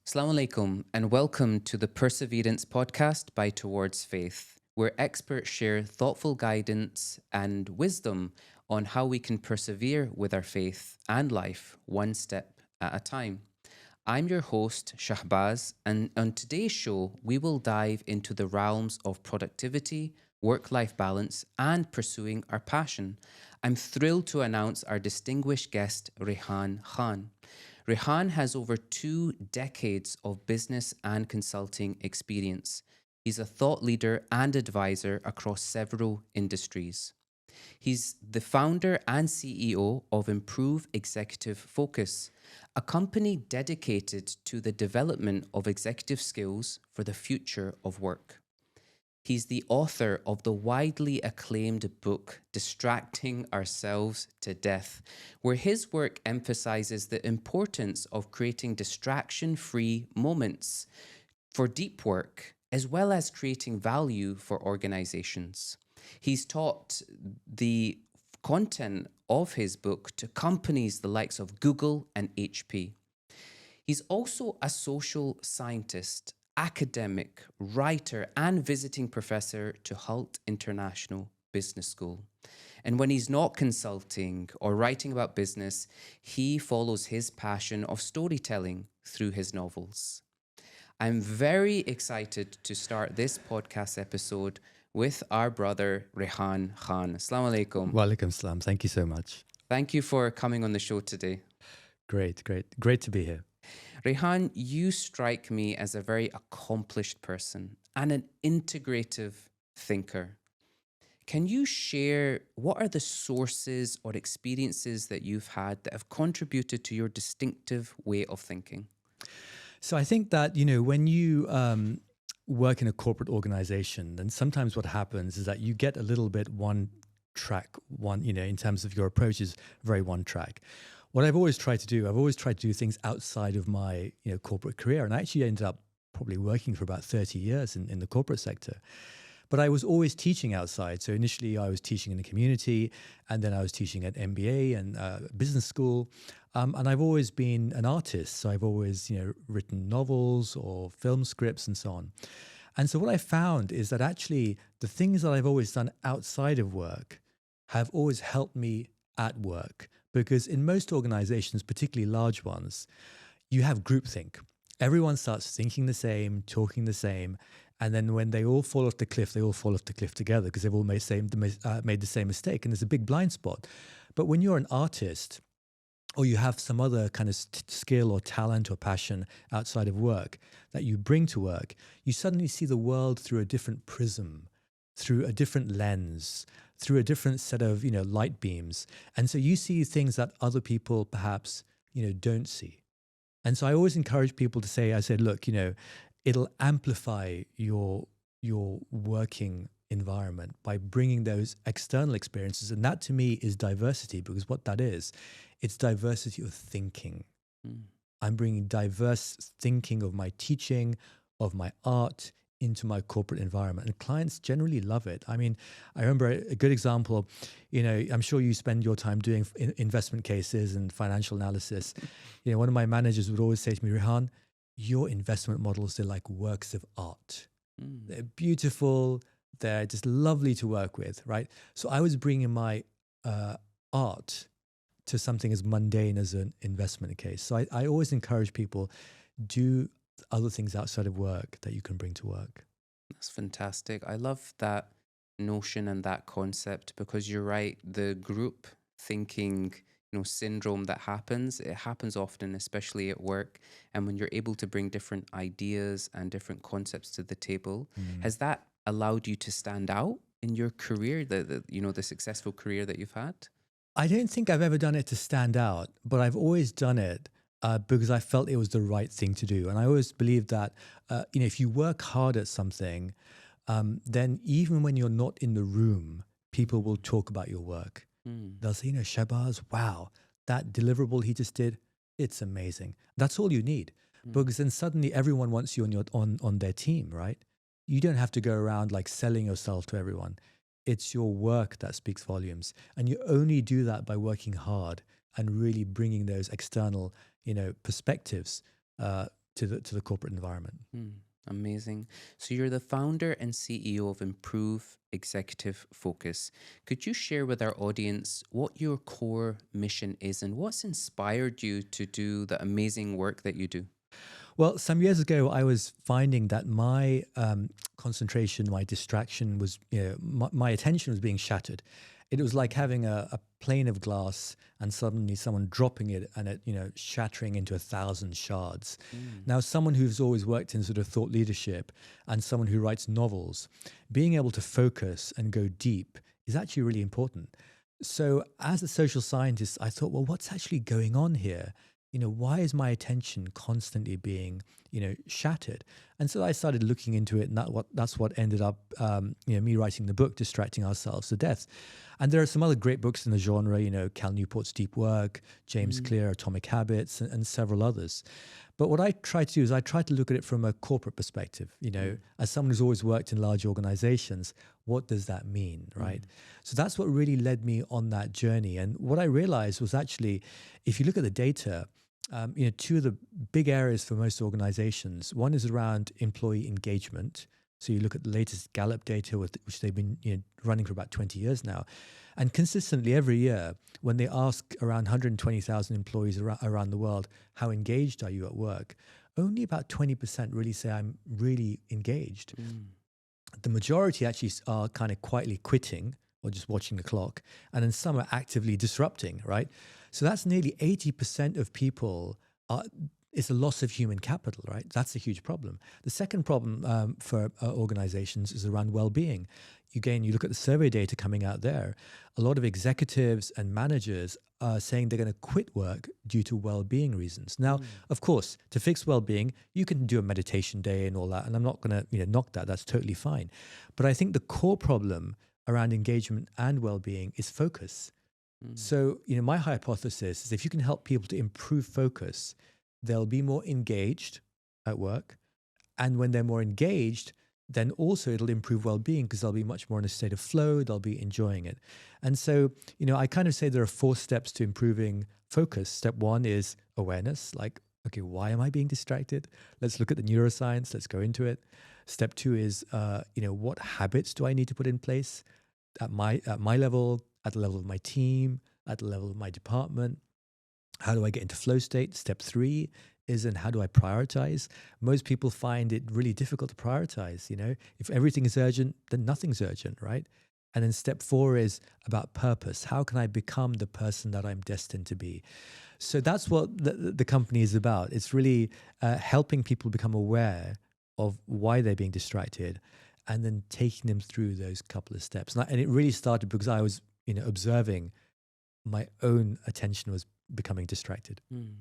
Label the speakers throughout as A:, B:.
A: Assalamu alaikum and welcome to the Perseverance podcast by Towards Faith, where experts share thoughtful guidance and wisdom on how we can persevere with our faith and life one step at a time. I'm your host, Shahbaz, and on today's show, we will dive into the realms of productivity, work life balance, and pursuing our passion. I'm thrilled to announce our distinguished guest, Rehan Khan. Rehan has over 2 decades of business and consulting experience. He's a thought leader and advisor across several industries. He's the founder and CEO of Improve Executive Focus, a company dedicated to the development of executive skills for the future of work. He's the author of the widely acclaimed book, Distracting Ourselves to Death, where his work emphasizes the importance of creating distraction free moments for deep work, as well as creating value for organizations. He's taught the content of his book to companies the likes of Google and HP. He's also a social scientist, academic, writer, and visiting professor to Hult International Business School. And when he's not consulting or writing about business, he follows his passion of storytelling through his novels. I'm very excited to start this podcast episode with our brother Rehan Khan. Assalamu alaikum.
B: Walaikum salam. Thank you so much.
A: Thank you for coming on the show today.
B: Great to be here.
A: Rehan, you strike me as a very accomplished person and an integrative thinker. Can you share what are the sources or experiences that you've had that have contributed to your distinctive way of thinking?
B: So I think that, when you work in a corporate organization, then sometimes what happens is that you get a little bit one track, in terms of your approach is very one track. What I've always tried to do things outside of my, corporate career. And I actually ended up probably working for about 30 years in the corporate sector. But I was always teaching outside. So initially I was teaching in the community, and then I was teaching at MBA and business school. And I've always been an artist. So I've always, written novels or film scripts and so on. And so what I found is that actually the things that I've always done outside of work have always helped me at work. Because in most organizations, particularly large ones, you have groupthink. Everyone starts thinking the same, talking the same. And then when they all fall off the cliff, they all fall off the cliff together because they've all made the same mistake. And there's a big blind spot. But when you're an artist, or you have some other kind of skill or talent or passion outside of work that you bring to work, you suddenly see the world through a different prism, through a different lens, through a different set of, light beams. And so you see things that other people perhaps, don't see. And so I always encourage people to say, I said, look, it'll amplify your working environment by bringing those external experiences. And that to me is diversity, because what that is, it's diversity of thinking. I'm bringing diverse thinking of my teaching, of my art into my corporate environment. And clients generally love it. I mean, I remember a good example, I'm sure you spend your time doing investment cases and financial analysis. One of my managers would always say to me, Rehan, your investment models, they're like works of art. They're beautiful. They're just lovely to work with, right? So I was bringing my art to something as mundane as an investment case. So I always encourage people, do other things outside of work that you can bring to work.
A: That's fantastic. I love that notion and that concept because you're right. The group thinking, syndrome that happens, it happens often, especially at work. And when you're able to bring different ideas and different concepts to the table, has that allowed you to stand out in your career, the successful career that you've had?
B: I don't think I've ever done it to stand out, but I've always done it because I felt it was the right thing to do. And I always believe that, if you work hard at something, then even when you're not in the room, people will talk about your work. They'll say, Shahbaz, wow, that deliverable he just did, it's amazing. That's all you need. Because then suddenly everyone wants you on their team, right? You don't have to go around like selling yourself to everyone. It's your work that speaks volumes. And you only do that by working hard and really bringing those external, perspectives to the corporate environment.
A: Mm, amazing. So you're the founder and CEO of Improve Executive Focus. Could you share with our audience what your core mission is and what's inspired you to do the amazing work that you do?
B: Well, some years ago, I was finding that my concentration, my distraction was, my attention was being shattered. It was like having a plane of glass and suddenly someone dropping it and it, shattering into 1,000 shards.
A: Mm,
B: Now, someone who's always worked in sort of thought leadership and someone who writes novels, being able to focus and go deep is actually really important. So, as a social scientist, I thought, well, what's actually going on here? Why is my attention constantly being, shattered? And so I started looking into it, and that's what ended up, me writing the book, Distracting Ourselves to Death. And there are some other great books in the genre, Cal Newport's Deep Work, James
A: mm,
B: Clear, Atomic Habits, and several others. But what I try to do is I try to look at it from a corporate perspective.
A: mm,
B: As someone who's always worked in large organizations, what does that mean, right?
A: mm,
B: So that's what really led me on that journey. And what I realized was actually, if you look at the data, two of the big areas for most organizations. One is around employee engagement. So you look at the latest Gallup data, which they've been running for about 20 years now, and consistently every year, when they ask around 120,000 employees around the world, how engaged are you at work? Only about 20% really say I'm really engaged.
A: mm,
B: The majority actually are kind of quietly quitting or just watching the clock, and then some are actively disrupting, right? So that's nearly 80% of people are. It's a loss of human capital, right? That's a huge problem. The second problem for organizations is around well-being. Again, you look at the survey data coming out there, a lot of executives and managers are saying they're going to quit work due to well-being reasons. Now,
A: mm,
B: of course, to fix well-being, you can do a meditation day and all that, and I'm not going to knock that. That's totally fine. But I think the core problem around engagement and well-being is focus.
A: mm,
B: So, my hypothesis is if you can help people to improve focus, they'll be more engaged at work. And when they're more engaged, then also it'll improve well-being because they'll be much more in a state of flow, they'll be enjoying it. And so, I kind of say there are 4 steps to improving focus. Step 1 is awareness, like, okay, why am I being distracted? Let's look at the neuroscience, let's go into it. Step 2 is, what habits do I need to put in place at my level, at the level of my team, at the level of my department? How do I get into flow state? Step 3 is, and how do I prioritize? Most people find it really difficult to prioritize. If everything is urgent, then nothing's urgent, right? And then step 4 is about purpose. How can I become the person that I'm destined to be? So that's what the company is about. It's really helping people become aware of why they're being distracted and then taking them through those couple of steps. And it really started because I was, observing my own attention was becoming distracted.
A: mm.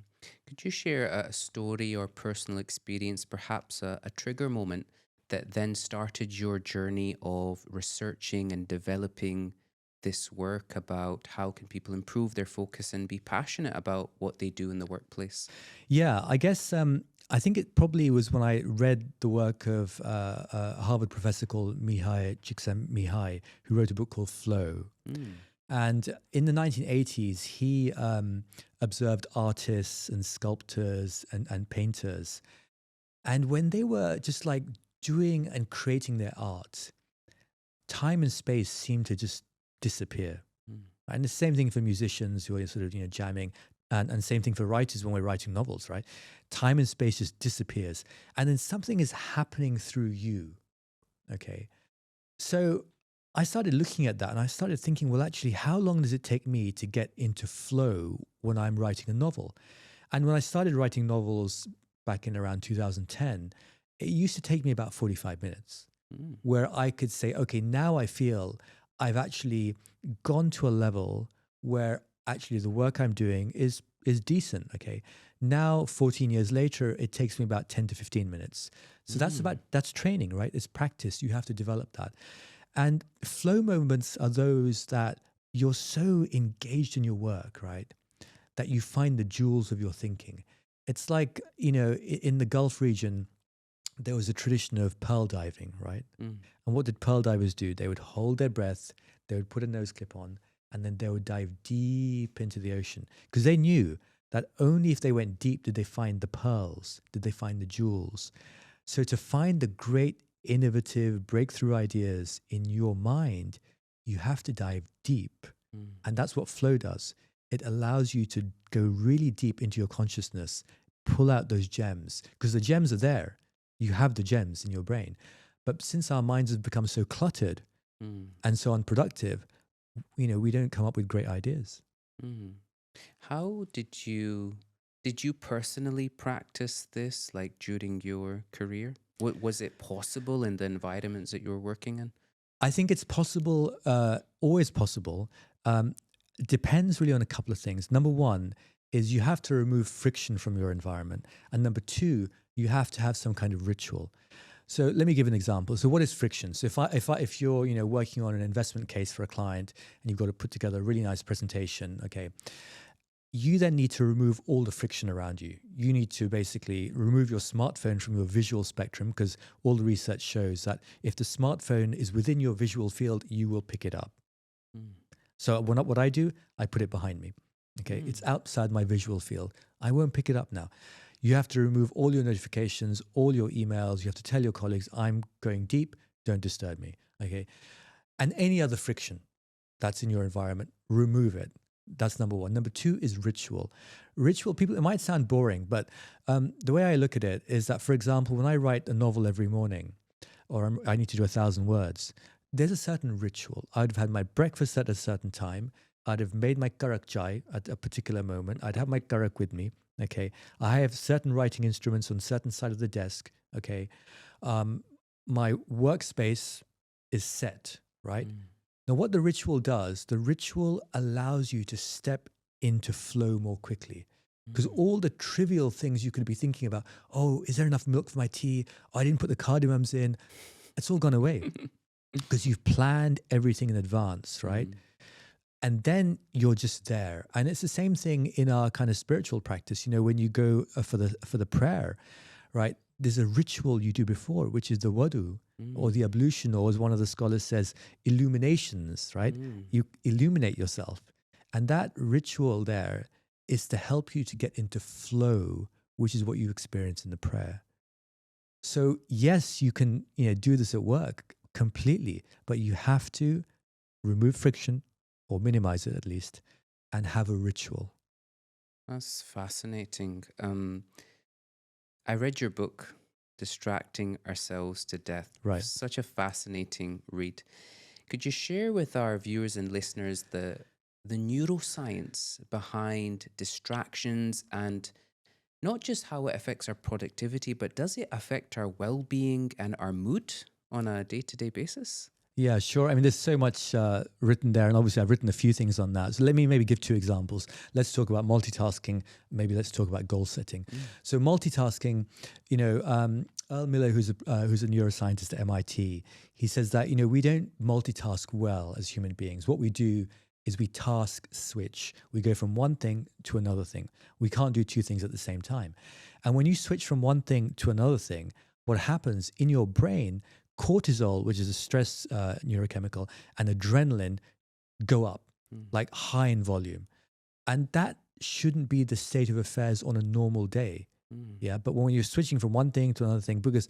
A: Could you share a story or personal experience, perhaps a trigger moment that then started your journey of researching and developing this work about how can people improve their focus and be passionate about what they do in the workplace?
B: Yeah, I guess I think it probably was when I read the work of a Harvard professor called Mihai Csikszentmihalyi, who wrote a book called Flow.
A: Mm,
B: And in the 1980s, he observed artists and sculptors and painters. And when they were just like doing and creating their art, time and space seemed to just disappear.
A: mm,
B: And the same thing for musicians who are sort of, jamming. And same thing for writers when we're writing novels, right? Time and space just disappears. And then something is happening through you. Okay. So I started looking at that and I started thinking, well, actually, how long does it take me to get into flow when I'm writing a novel? And when I started writing novels back in around 2010, it used to take me about 45 minutes
A: mm,
B: where I could say, okay, now I feel I've actually gone to a level where actually the work I'm doing is decent. Okay. Now, 14 years later, it takes me about 10 to 15 minutes. So
A: mm,
B: that's training, right? It's practice. You have to develop that. And flow moments are those that you're so engaged in your work, right? That you find the jewels of your thinking. It's like, in the Gulf region, there was a tradition of pearl diving, right?
A: mm,
B: And what did pearl divers do? They would hold their breath, they would put a nose clip on, and then they would dive deep into the ocean because they knew that only if they went deep did they find the pearls, did they find the jewels. So to find the great innovative breakthrough ideas in your mind, you have to dive deep.
A: Mm.
B: And that's what flow does. It allows you to go really deep into your consciousness, pull out those gems, because the gems are there. You have the gems in your brain. But since our minds have become so cluttered
A: Mm.
B: and so unproductive, we don't come up with great ideas.
A: Mm. How did you personally practice this, like during your career? What was it possible in the environments that you were working in?
B: I think it's possible, always possible. Um, depends really on a couple of things. Number one is you have to remove friction from your environment. And number two, you have to have some kind of ritual. So let me give an example. So what is friction? So if you're working on an investment case for a client and you've got to put together a really nice presentation, okay, you then need to remove all the friction around you. You need to basically remove your smartphone from your visual spectrum, because all the research shows that if the smartphone is within your visual field, you will pick it up.
A: Mm.
B: So what I do, I put it behind me. Okay,
A: Mm.
B: it's outside my visual field. I won't pick it up now. You have to remove all your notifications, all your emails. You have to tell your colleagues, I'm going deep, don't disturb me. Okay. And any other friction that's in your environment, remove it. That's number one. Number two is ritual. Ritual, people, it might sound boring, but the way I look at it is that, for example, when I write a novel every morning, or I need to do 1,000 words, there's a certain ritual. I'd have had my breakfast at a certain time. I'd have made my karak chai at a particular moment. I'd have my karak with me. Okay. I have certain writing instruments on certain side of the desk. Okay. Um, my workspace is set, right?
A: Mm.
B: Now, what the ritual does, the ritual allows you to step into flow more quickly. Because
A: Mm.
B: all the trivial things you could be thinking about, oh, is there enough milk for my tea? Oh, I didn't put the cardamoms in. It's all gone away because you've planned everything in advance, right?
A: Mm.
B: And then you're just there. And it's the same thing in our kind of spiritual practice. When you go for the prayer, right? There's a ritual you do before, which is the wudu or
A: Mm.
B: the ablution, or as one of the scholars says, illuminations, right?
A: Mm.
B: You illuminate yourself. And that ritual there is to help you to get into flow, which is what you experience in the prayer. So yes, you can do this at work completely, but you have to remove friction or minimize it at least and have a ritual.
A: That's fascinating. I read your book, Distracting Ourselves to Death.
B: Right.
A: Such a fascinating read. Could you share with our viewers and listeners the neuroscience behind distractions, and not just how it affects our productivity, but does it affect our well-being and our mood on a day-to-day basis?
B: Yeah, sure. I mean, there's so much written there, and obviously I've written a few things on that. So let me maybe give two examples. Let's talk about multitasking. Maybe let's talk about goal setting.
A: Mm.
B: So multitasking, Earl Miller, who's a neuroscientist at MIT, he says that we don't multitask well as human beings. What we do is we task switch. We go from one thing to another thing. We can't do two things at the same time. And when you switch from one thing to another thing, what happens in your brain? Cortisol, which is a stress neurochemical, and adrenaline go up
A: Mm.
B: like high in volume. And that shouldn't be the state of affairs on a normal day.
A: Mm.
B: Yeah. But when you're switching from one thing to another thing, because,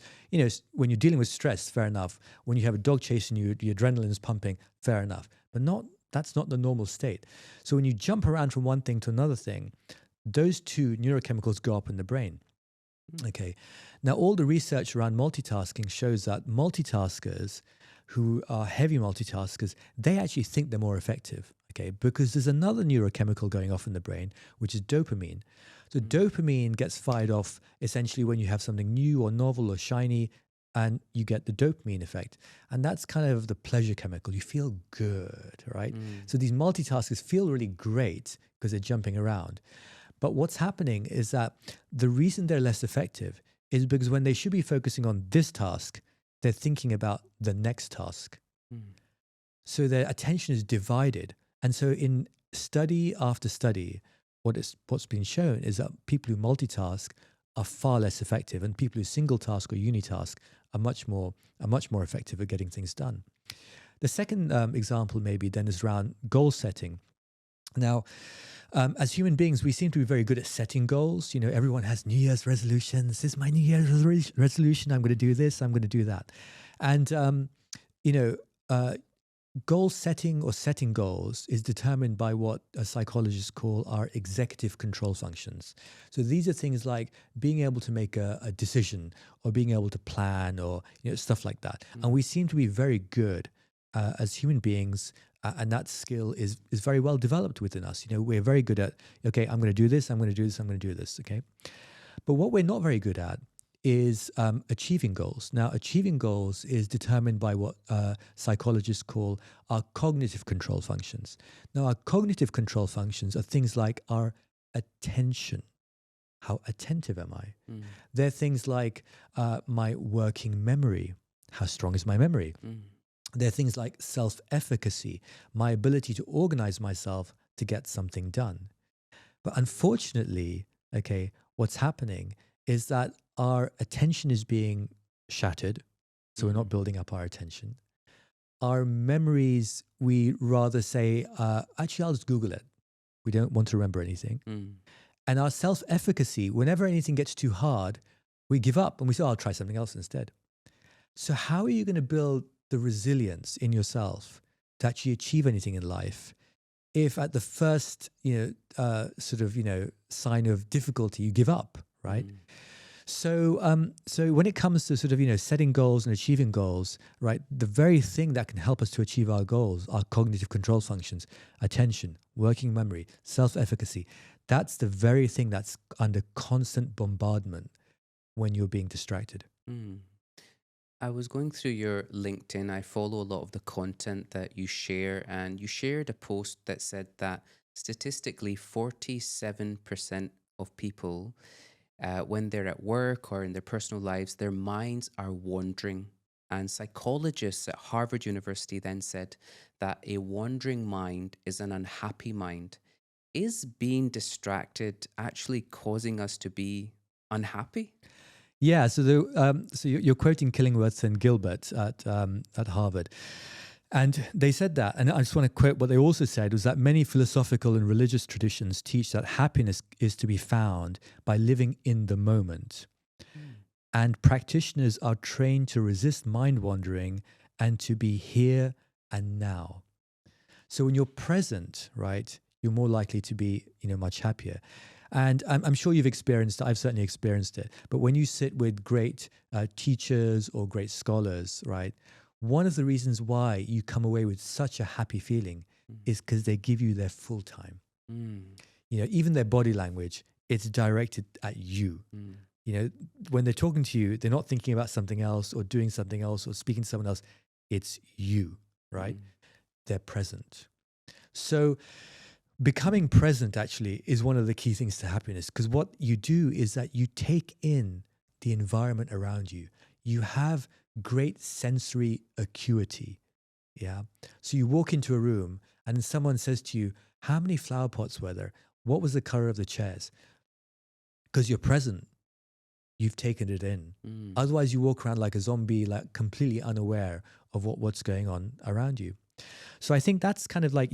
B: when you're dealing with stress, fair enough. When you have a dog chasing you, the adrenaline is pumping, fair enough. But that's not the normal state. So when you jump around from one thing to another thing, those two neurochemicals go up in the brain. Okay. Now, all the research around multitasking shows that multitaskers who are heavy multitaskers, they actually think they're more effective. Okay. Because there's another neurochemical going off in the brain, which is dopamine. So dopamine gets fired off essentially when you have something new or novel or shiny, and you get the dopamine effect. And that's kind of the pleasure chemical. You feel good, right?
A: Mm.
B: So these multitaskers feel really great because they're jumping around. But what's happening is that the reason they're less effective is because when they should be focusing on this task, they're thinking about the next task.
A: Mm.
B: So their attention is divided. And so in study after study, what's been shown is that people who multitask are far less effective, and people who single task or unitask are much more effective at getting things done. The second example maybe then is around goal setting. Now, as human beings, we seem to be very good at setting goals. You know, everyone has New Year's resolutions. This is my New Year's resolution. I'm going to do this. I'm going to do that. And, you know, uh, goal setting or setting goals is determined by what psychologists call our executive control functions. So these are things like being able to make a decision or being able to plan or stuff like that. And
A: Mm.
B: we seem to be very good as human beings. And that skill is very well developed within us. You know, we're very good at, okay, I'm going to do this, I'm going to do this, I'm going to do this. Okay. But what we're not very good at is achieving goals. Now, achieving goals is determined by what psychologists call our cognitive control functions. Now, our cognitive control functions are things like our attention. How attentive am I?
A: Mm.
B: They're things like my working memory. How strong is my memory?
A: Mm.
B: They're things like self efficacy, my ability to organize myself to get something done. But unfortunately, okay, what's happening is that our attention is being shattered. So we're
A: Mm.
B: not building up our attention. Our memories, we rather say, actually, I'll just Google it. We don't want to remember anything.
A: Mm.
B: And our self efficacy, whenever anything gets too hard, we give up and we say, oh, I'll try something else instead. So, how are you going to build the resilience in yourself to actually achieve anything in life if at the first sign of difficulty you give up, right?
A: Mm.
B: So when it comes to setting goals and achieving goals, right, the very thing that can help us to achieve our goals, our cognitive control functions, attention, working memory, self-efficacy, that's the very thing that's under constant bombardment when you're being distracted.
A: Mm. I was going through your LinkedIn. I follow a lot of the content that you share, and you shared a post that said that statistically 47% of people, when they're at work or in their personal lives, their minds are wandering. And psychologists at Harvard University then said that a wandering mind is an unhappy mind. Is being distracted actually causing us to be unhappy?
B: Yeah, so you're quoting Killingworth and Gilbert at Harvard, and they said that. And I just want to quote what they also said was that many philosophical and religious traditions teach that happiness is to be found by living in the moment,
A: Mm.
B: and practitioners are trained to resist mind wandering and to be here and now. So when you're present, right, you're more likely to be, much happier. And I'm sure you've experienced it. I've certainly experienced it. But when you sit with great teachers or great scholars, right, one of the reasons why you come away with such a happy feeling
A: Mm.
B: is because they give you their full time.
A: Mm.
B: You know, even their body language, it's directed at you.
A: Mm.
B: You know, when they're talking to you, they're not thinking about something else or doing something else or speaking to someone else. It's you, right?
A: Mm.
B: They're present. So becoming present actually is one of the key things to happiness, because what you do is that you take in the environment around you. You have great sensory acuity. Yeah. So you walk into a room and then someone says to you, how many flower pots were there? What was the color of the chairs? Because you're present, you've taken it in.
A: Mm.
B: Otherwise, you walk around like a zombie, like completely unaware of what's going on around you. So I think that's kind of like,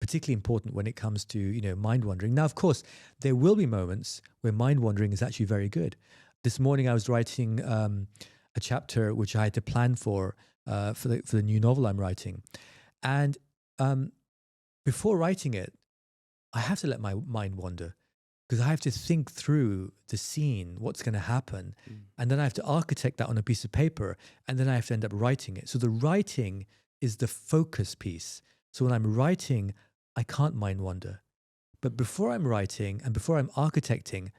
B: particularly important when it comes to, mind wandering. Now, of course, there will be moments where mind wandering is actually very good. This morning I was writing a chapter which I had to plan for the new novel I'm writing. And before writing it, I have to let my mind wander because I have to think through the scene, what's going to happen.
A: Mm.
B: And then I have to architect that on a piece of paper. And then I have to end up writing it. So the writing is the focus piece. So when I'm writing, I can't mind wander. But before I'm writing and before I'm architecting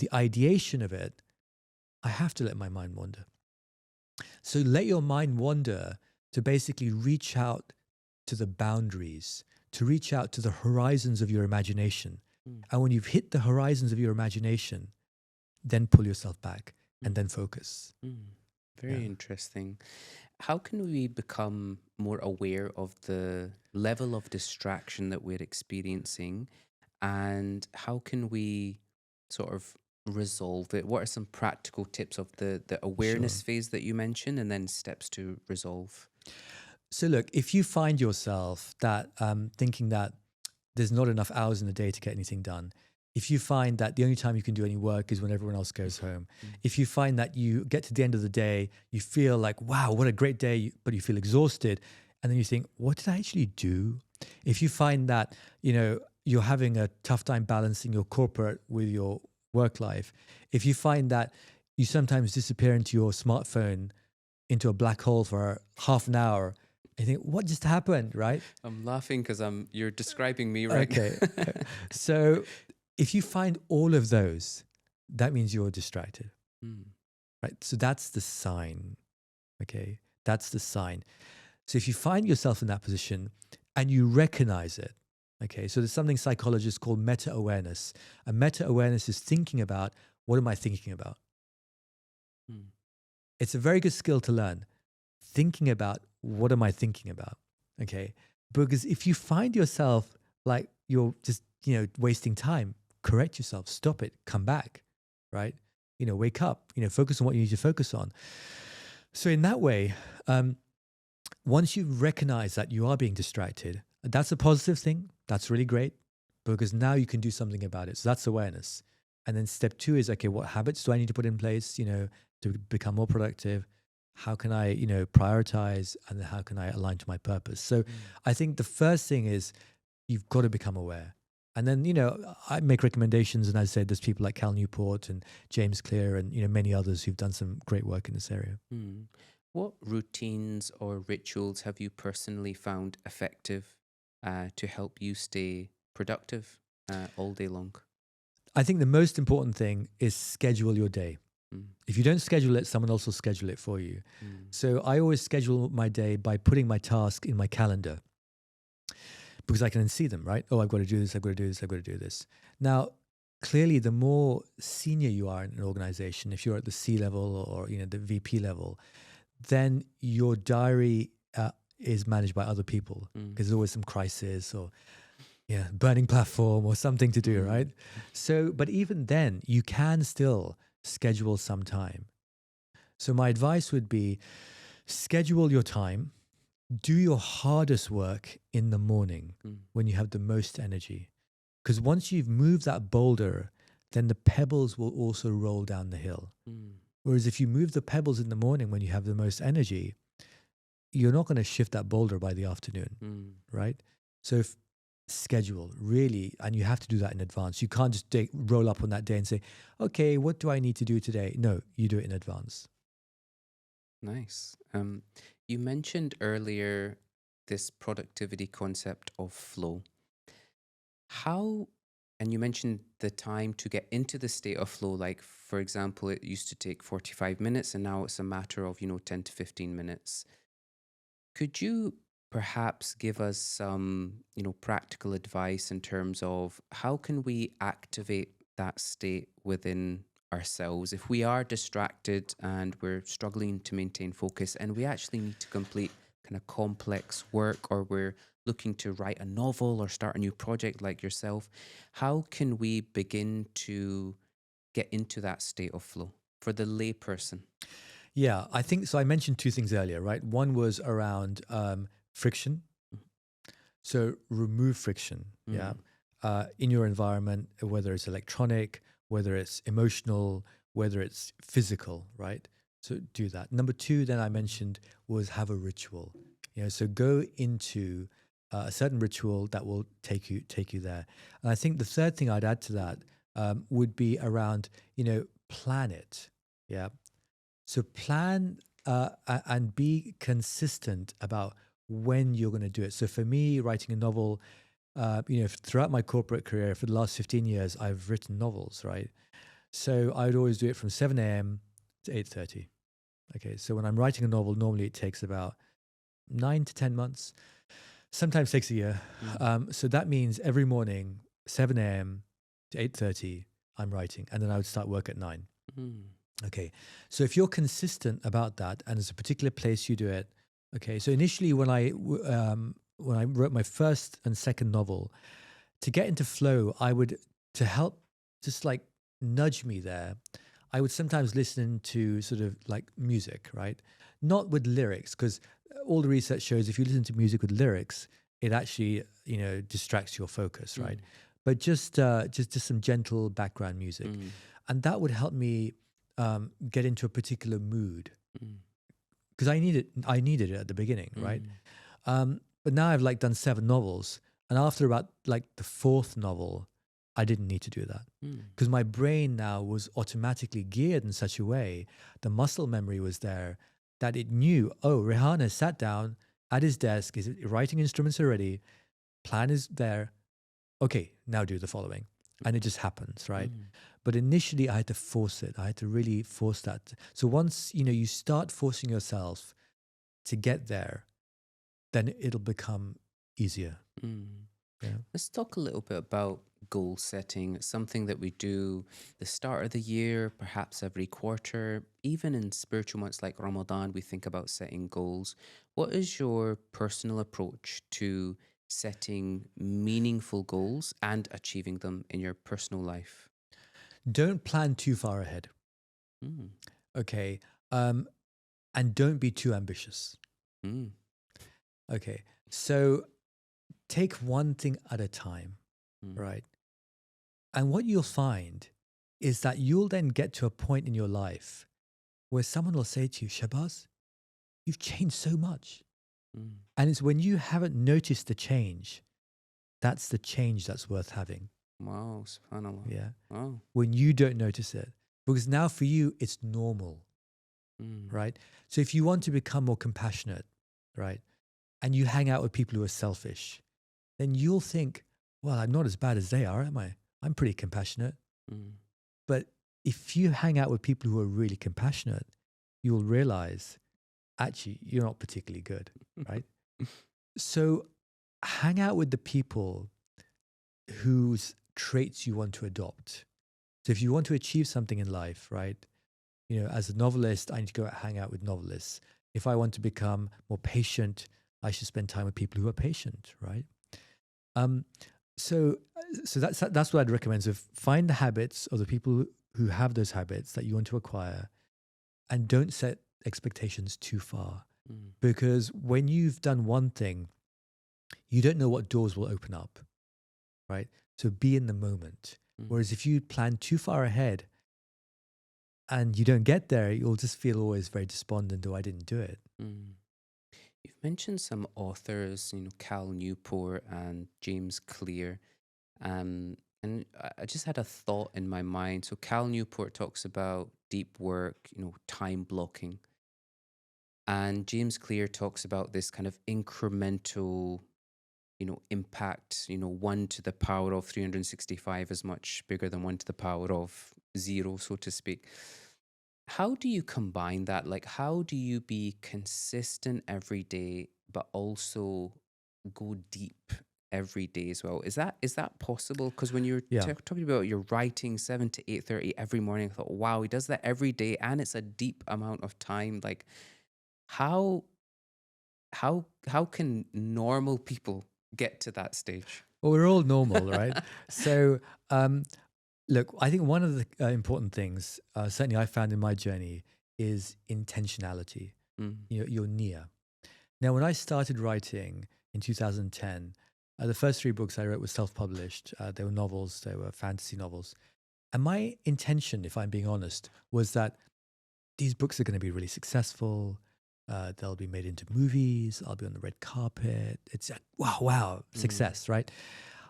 B: the ideation of it, I have to let my mind wander. So let your mind wander to basically reach out to the boundaries, to reach out to the horizons of your imagination.
A: Mm.
B: And when you've hit the horizons of your imagination, then pull yourself back and
A: Mm.
B: then focus.
A: Mm.
B: Yeah.
A: Very interesting. How can we become more aware of the level of distraction that we're experiencing, and how can we sort of resolve it? What are some practical tips of the awareness
B: Sure.
A: phase that you mentioned, and then steps to resolve?
B: So look, if you find yourself that thinking that there's not enough hours in the day to get anything done, if you find that the only time you can do any work is when everyone else goes home, if you find that you get to the end of the day, you feel like, wow, what a great day, but you feel exhausted, and then you think, what did I actually do? If you find that, you're having a tough time balancing your corporate with your work life, if you find that you sometimes disappear into your smartphone into a black hole for half an hour, I think, what just happened, right?
A: I'm laughing because you're describing me right
B: Okay.
A: now.
B: So if you find all of those, that means you're distracted,
A: Mm,
B: right? So that's the sign. Okay. That's the sign. So if you find yourself in that position and you recognize it, okay, so there's something psychologists call meta awareness. And meta awareness is thinking about, what am I thinking about?
A: mm,
B: It's a very good skill to learn. Thinking about, what am I thinking about? Okay. Because if you find yourself like you're just, wasting time, correct yourself, stop it, come back, right? Wake up, focus on what you need to focus on. So in that way, um, once you recognize that you are being distracted, that's a positive thing. That's really great because now you can do something about it. So that's awareness. And then step two is, okay, what habits do I need to put in place, to become more productive? How can I, prioritize, and then how can I align to my purpose? So I think the first thing is you've got to become aware. And then, I make recommendations, and I say there's people like Cal Newport and James Clear and, many others who've done some great work in this area.
A: mm. What routines or rituals have you personally found effective to help you stay productive all day long?
B: I think the most important thing is schedule your day.
A: Mm,
B: If you don't schedule it, someone else will schedule it for you.
A: mm,
B: So I always schedule my day by putting my task in my calendar because I can then see them, right? Oh, I've got to do this, I've got to do this, I've got to do this. Now, clearly, the more senior you are in an organization, if you're at the C level or the VP level, then your diary is managed by other people
A: mm,
B: because there's always some crisis or burning platform or something to do,
A: mm,
B: right? So, but even then, you can still schedule some time. So my advice would be schedule your time, do your hardest work in the morning
A: mm,
B: when you have the most energy. Because once you've moved that boulder, then the pebbles will also roll down the hill.
A: mm,
B: Whereas if you move the pebbles in the morning when you have the most energy, you're not going to shift that boulder by the afternoon,
A: mm.
B: right? So schedule really, and you have to do that in advance. You can't just roll up on that day and say, okay, what do I need to do today? No, you do it in advance.
A: Nice. You mentioned earlier this productivity concept of flow. How, and you mentioned the time to get into the state of flow. Like, for example, it used to take 45 minutes and now it's a matter of, 10 to 15 minutes. Could you perhaps give us some, practical advice in terms of how can we activate that state within ourselves if we are distracted and we're struggling to maintain focus and we actually need to complete kind of complex work, or we're looking to write a novel or start a new project like yourself? How can we begin to get into that state of flow for the layperson?
B: Yeah, I think so. I mentioned two things earlier, right? One was around friction. So remove friction, yeah,
A: Mm,
B: in your environment, whether it's electronic, whether it's emotional, whether it's physical, right? So do that. Number two, then I mentioned was have a ritual. So go into a certain ritual that will take you there. And I think the third thing I'd add to that would be around plan it. Yeah, so plan and be consistent about when you're going to do it. So for me, writing a novel, throughout my corporate career for the last 15 years, I've written novels, right? So I would always do it from 7 a.m. to 8:30. Okay, so when I'm writing a novel, normally it takes about 9 to 10 months. Sometimes takes a year.
A: mm,
B: So that means every morning, 7 a.m. to 8:30, I'm writing, and then I would start work at 9.
A: mm,
B: Okay. So if you're consistent about that and there's a particular place you do it, okay. So initially when I wrote my first and second novel, to get into flow, I would, to help just like nudge me there, I would sometimes listen to sort of like music, right? Not with lyrics, because all the research shows if you listen to music with lyrics, it actually, distracts your focus, right? But just some gentle background music,
A: Mm.
B: and that would help me get into a particular mood
A: Mm.
B: because I needed it at the beginning, right?
A: Mm.
B: But now I've like done 7 novels, and after about like the 4th novel, I didn't need to do that
A: Mm.
B: because my brain now was automatically geared in such a way, the muscle memory was there that it knew, oh, Rehan has sat down at his desk, his writing instruments are ready, plan is there. Okay, now do the following. And it just happens, right?
A: Mm.
B: But initially I had to force it. I had to really force that. So once, you start forcing yourself to get there, then it'll become easier.
A: Mm.
B: Yeah.
A: Let's talk a little bit about goal setting. It's something that we do the start of the year, perhaps every quarter. Even in spiritual months like Ramadan, we think about setting goals. What is your personal approach to setting meaningful goals and achieving them in your personal life?
B: Don't plan too far ahead.
A: Mm.
B: Okay. Um, and don't be too ambitious.
A: Mm.
B: Okay. So take one thing at a time,
A: Mm.
B: right? And what you'll find is that you'll then get to a point in your life where someone will say to you, Shabazz, you've changed so much.
A: Mm.
B: And it's when you haven't noticed the change, that's the change that's worth having.
A: Wow, subhanAllah.
B: Yeah.
A: Wow.
B: When you don't notice it, because now for you, it's normal,
A: Mm.
B: right? So if you want to become more compassionate, right, and you hang out with people who are selfish, then you'll think, well, I'm not as bad as they are, am I? I'm pretty compassionate.
A: Mm.
B: But if you hang out with people who are really compassionate, you'll realize actually you're not particularly good, right? So hang out with the people whose traits you want to adopt. So if you want to achieve something in life, right? As a novelist, I need to go hang out with novelists. If I want to become more patient, I should spend time with people who are patient, right? Um, so that's what I'd recommend. So find the habits of the people who have those habits that you want to acquire, and don't set expectations too far.
A: Mm.
B: Because when you've done one thing, you don't know what doors will open up, right? So be in the moment.
A: Mm.
B: Whereas if you plan too far ahead and you don't get there, you'll just feel always very despondent, oh, I didn't do it.
A: Mm. You've mentioned some authors, Cal Newport and James Clear. And I just had a thought in my mind. So Cal Newport talks about deep work, time blocking. And James Clear talks about this kind of incremental, impact, 1 to the power of 365 is much bigger than 1 to the power of 0, so to speak. How do you combine that? Like, how do you be consistent every day, but also go deep every day as well? Is that possible? Because when you're
B: Yeah.
A: talking about your writing 7 to 8:30 every morning, I thought, wow, he does that every day, and it's a deep amount of time. Like, how how can normal people get to that stage?
B: Well, we're all normal, right? So, look, I think one of the important things, certainly I found in my journey, is intentionality.
A: Mm.
B: Your Nia. Now, when I started writing in 2010, the first 3 books I wrote were self-published. They were novels, they were fantasy novels. And my intention, if I'm being honest, was that these books are going to be really successful. They'll be made into movies. I'll be on the red carpet. It's like, wow,
A: Mm.
B: success, right?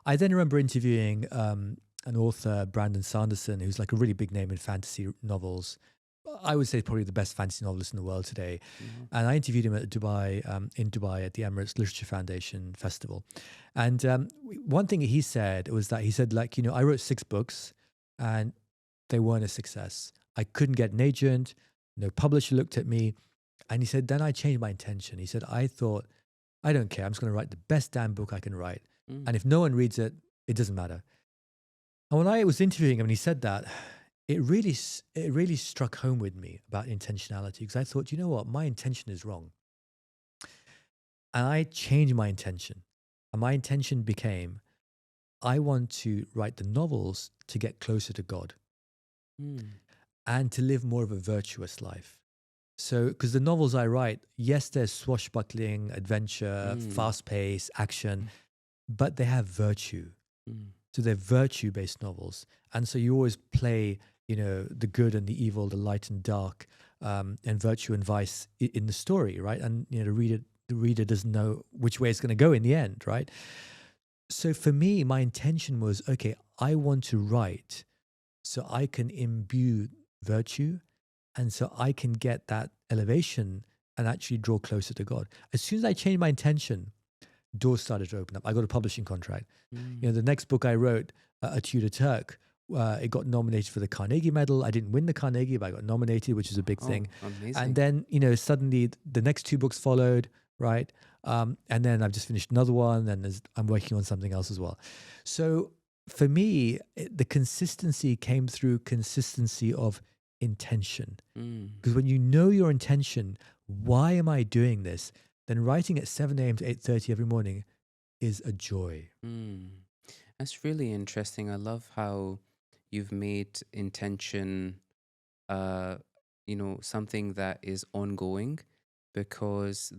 B: I then remember interviewing an author, Brandon Sanderson, who's like a really big name in fantasy novels. I would say probably the best fantasy novelist in the world today.
A: Mhm.
B: And I interviewed him at Dubai, in Dubai at the Emirates Literature Foundation Festival. And one thing he said was that he said, like, I wrote 6 books and they weren't a success. I couldn't get an agent. No publisher looked at me. And he said, then I changed my intention. He said, I thought, I don't care. I'm just going to write the best damn book I can write.
A: Mm.
B: And if no one reads it, it doesn't matter. And when I was interviewing him and he said that, it really struck home with me about intentionality, because I thought, you know what, my intention is wrong. And I changed my intention. And my intention became, I want to write the novels to get closer to God
A: Mm.
B: and to live more of a virtuous life. So, because the novels I write, yes, there's swashbuckling, adventure,
A: Mm,
B: fast pace, action, but they have virtue.
A: mm,
B: So they're virtue based novels. And so you always play, the good and the evil, the light and dark, and virtue and vice in the story, right? And, the reader doesn't know which way it's going to go in the end, right? So for me, my intention was okay, I want to write so I can imbue virtue and so I can get that elevation and actually draw closer to God. As soon as I changed my intention, doors started to open up. I got a publishing contract.
A: mm.
B: The next book I wrote, A Tudor Turk, it got nominated for the Carnegie Medal. I didn't win the Carnegie, but I got nominated, which is a big thing.
A: Oh,
B: And
A: amazing.
B: then, suddenly the next two books followed, right? And then I've just finished another one, and I'm working on something else as well. So for me, the consistency came through consistency of intention.
A: Mm,
B: Because when you know your intention, why am I doing this? Then writing at 7 a.m. to 8:30 every morning is a joy.
A: mm. That's really interesting. I love how you've made intention uh, something that is ongoing, because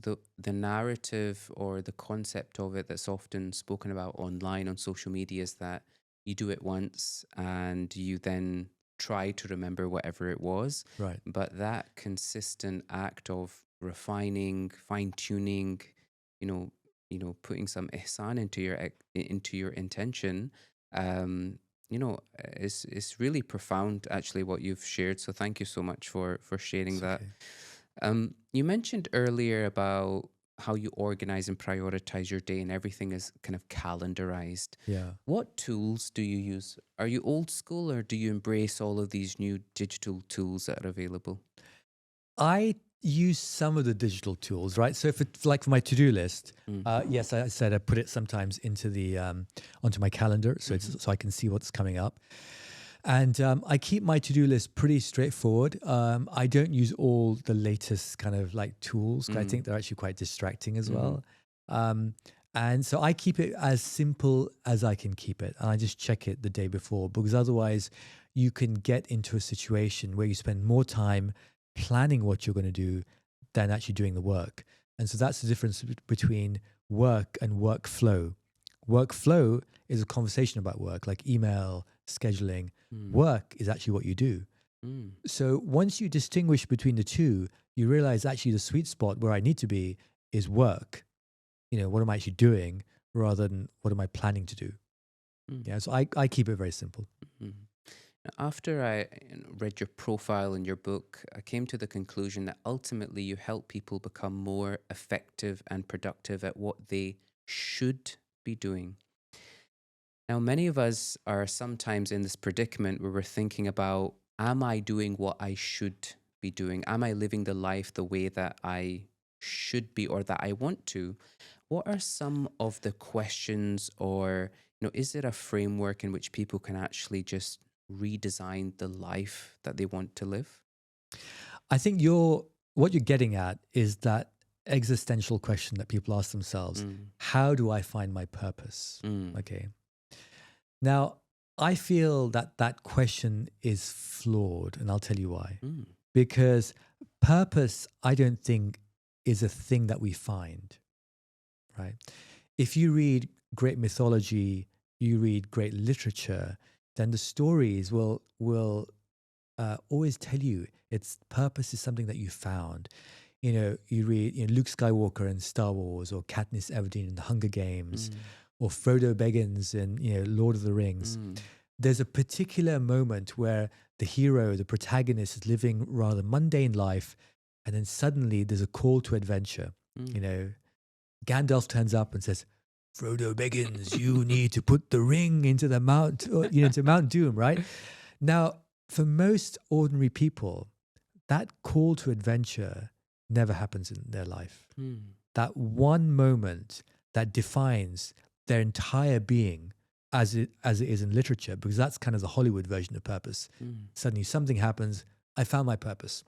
A: the narrative or the concept of it that's often spoken about online on social media is that you do it once and you then try to remember whatever it was.
B: Right.
A: But that consistent act of refining, fine tuning, you know, putting some ihsan into your intention, um, it's really profound, actually, what you've shared. So thank you so much for sharing
B: It's
A: that.
B: okay.
A: You mentioned earlier about how you organize and prioritize your day, and everything is kind of calendarized.
B: Yeah.
A: What tools do you use? Are you old school, or do you embrace all of these new digital tools that are available?
B: I use some of the digital tools, right? So if it's like for my to-do list,
A: Mm.
B: yes, I said I put it sometimes into the onto my calendar, so
A: Mm-hmm.
B: it's so I can see what's coming up. And I keep my to-do list pretty straightforward. I don't use all the latest kind of like tools 'cause I
A: Mm.
B: think they're actually quite distracting as
A: Mm-hmm.
B: well. Um, and so I keep it as simple as I can keep it, and I just check it the day before because otherwise, you can get into a situation where you spend more time planning what you're going to do than actually doing the work. And so that's the difference between work and workflow. Workflow is a conversation about work, like email, scheduling.
A: Mm.
B: Work is actually what you do.
A: Mm.
B: So once you distinguish between the two, you realize actually the sweet spot where I need to be is work. What am I actually doing rather than what am I planning to do?
A: Mm.
B: Yeah, so I keep it very simple.
A: Mm. After I read your profile in your book, I came to the conclusion that ultimately you help people become more effective and productive at what they should be doing. Now, many of us are sometimes in this predicament where we're thinking about, am I doing what I should be doing? Am I living the life the way that I should be or that I want to? What are some of the questions, or, is there a framework in which people can actually just redesign the life that they want to live?
B: I think what you're getting at is that existential question that people ask themselves,
A: Mm,
B: how do I find my purpose?
A: mm,
B: Okay. Now, I feel that that question is flawed, and I'll tell you why.
A: mm,
B: Because purpose, I don't think, is a thing that we find, right? If you read great mythology, you read great literature, then the stories will always tell you its purpose is something that you found. You read Luke Skywalker in Star Wars, or Katniss Everdeen in the Hunger Games,
A: mm,
B: or Frodo Baggins in Lord of the Rings.
A: mm,
B: There's a particular moment where the hero, the protagonist, is living rather mundane life, and then suddenly there's a call to adventure.
A: mm,
B: You know, Gandalf turns up and says, "Frodo Baggins, you need to put the ring into the Mount, or, into Mount Doom." Right now, for most ordinary people, that call to adventure never happens in their life.
A: mm,
B: That one moment that defines their entire being, as it is in literature, because that's kind of the Hollywood version of purpose.
A: mm,
B: Suddenly something happens, I found my purpose.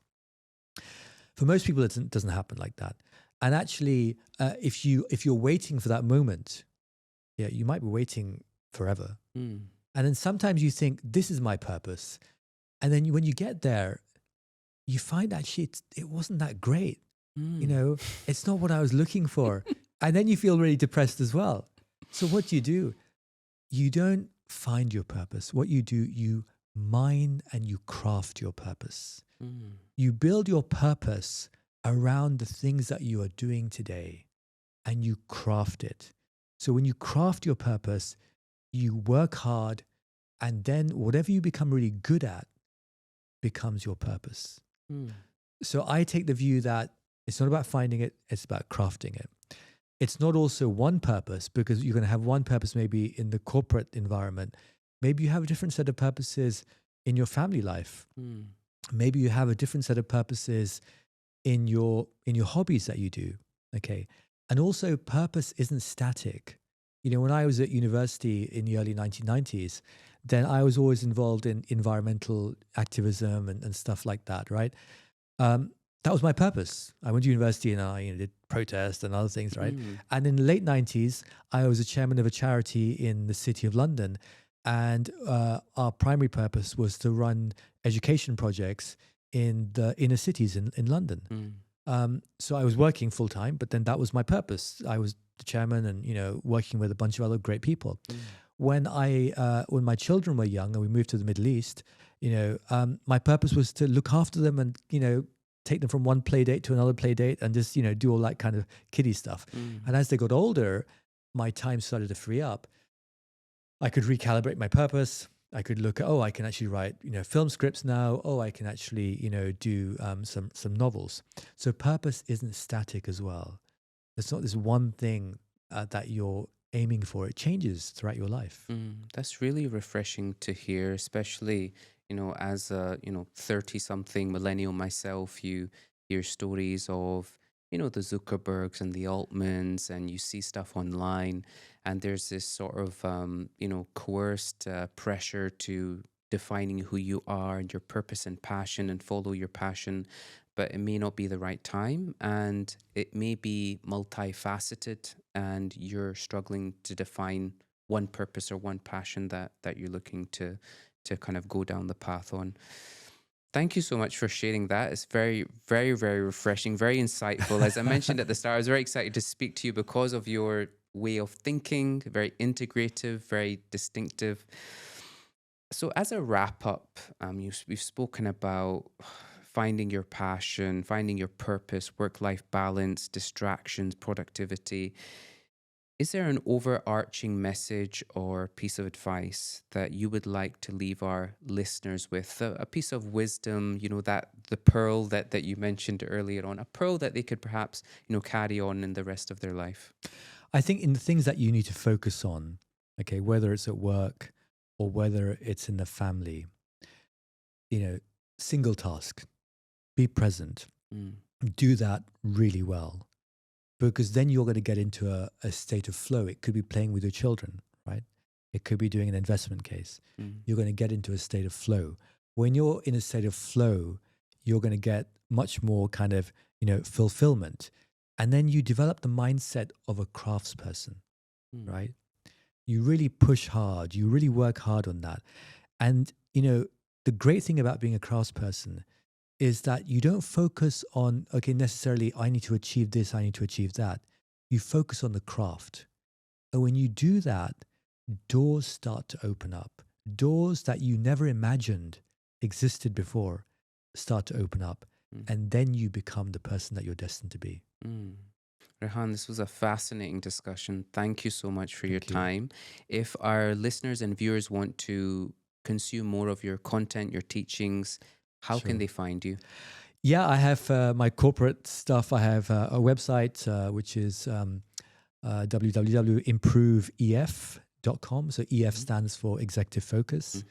B: For most people, it doesn't happen like that. And actually, if you're waiting for that moment, yeah, you might be waiting forever.
A: mm,
B: And then sometimes you think, this is my purpose. And then when you get there, you find actually it wasn't that great. You
A: Mm.
B: know, it's not what I was looking for. And then you feel really depressed as well. So what do? You don't find your purpose. What you do, you mine and you craft your purpose.
A: Mm.
B: You build your purpose around the things that you are doing today and you craft it. So when you craft your purpose, you work hard, and then whatever you become really good at becomes your purpose.
A: Mm.
B: So I take the view that it's not about finding it, it's about crafting it. It's not also one purpose, because you're going to have one purpose maybe in the corporate environment. Maybe you have a different set of purposes in your family life.
A: Mm.
B: Maybe you have a different set of purposes in your hobbies that you do. Okay. And also purpose isn't static. You know, when I was at university in the early 1990s, then I was always involved in environmental activism and stuff like that, right? That was my purpose. I went to university and I did protest and other things, right?
A: Mm.
B: And in the late 90s, I was a chairman of a charity in the city of London. And our primary purpose was to run education projects in the inner cities in London.
A: Mm.
B: So I was working full time, but then that was my purpose. I was the chairman and, working with a bunch of other great people.
A: Mm.
B: When my children were young and we moved to the Middle East, my purpose was to look after them and, take them from one play date to another play date and just, do all that kind of kiddie stuff.
A: Mm.
B: And as they got older, my time started to free up. I could recalibrate my purpose. I could look at, I can actually write, film scripts now. Oh, I can actually, do some novels. So purpose isn't static as well. It's not this one thing that you're aiming for. It changes throughout your life.
A: That's really refreshing to hear, especially, as a, 30 something millennial myself, you hear stories of, the Zuckerbergs and the Altmans, and you see stuff online, and there's this sort of, coerced pressure to defining who you are and your purpose and passion and follow your passion, but it may not be the right time, and it may be multifaceted, and you're struggling to define one purpose or one passion that you're looking to kind of go down the path on. Thank you so much for sharing that. It's very, very, very refreshing, very insightful. As I mentioned at the start, I was very excited to speak to you because of your way of thinking, very integrative, very distinctive. So, as a wrap up, we've spoken about finding your passion, finding your purpose, work life balance, distractions, productivity. Is there an overarching message or piece of advice that you would like to leave our listeners with? A piece of wisdom, that the pearl that you mentioned earlier on, a pearl that they could perhaps, carry on in the rest of their life?
B: I think in the things that you need to focus on, okay, whether it's at work or whether it's in the family, single task, be present,
A: Mm.
B: do that really well, because then you're going to get into a state of flow. It could be playing with your children, right? It could be doing an investment case.
A: Mm.
B: You're going to get into a state of flow. When you're in a state of flow, you're going to get much more kind of, fulfillment. And then you develop the mindset of a craftsperson,
A: Mm.
B: right? You really push hard. You really work hard on that. And, the great thing about being a craftsperson is that you don't focus on, okay, necessarily, I need to achieve this, I need to achieve that. You focus on the craft. And when you do that, doors start to open up. Doors that you never imagined existed before start to open up.
A: Mm.
B: And then you become the person that you're destined to be.
A: Mm. Rehan, this was a fascinating discussion. Thank you so much for your
B: Thank you.
A: time. If our listeners and viewers want to consume more of your content, your teachings, how can
B: Sure.
A: they find you?
B: Yeah, I have my corporate stuff. I have a website, which is www.improveef.com. So EF
A: Mhm.
B: stands for Executive Focus.
A: Mhm.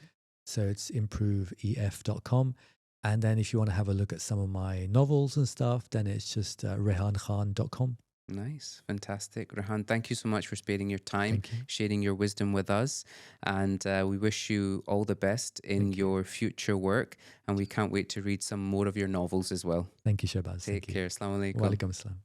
B: So it's improveef.com. And then if you want to have a look at some of my novels and stuff, then it's just rehankhan.com.
A: Nice, fantastic. Rehan, thank you so much for sparing your time,
B: Thank you.
A: sharing your wisdom with us. And we wish you all the best in
B: Thank you.
A: your future work. And we can't wait to read some more of your novels as well.
B: Thank you, Shahbaz.
A: Take
B: Thank you.
A: care. Assalamu alaikum.
B: Wa alaikum assalam.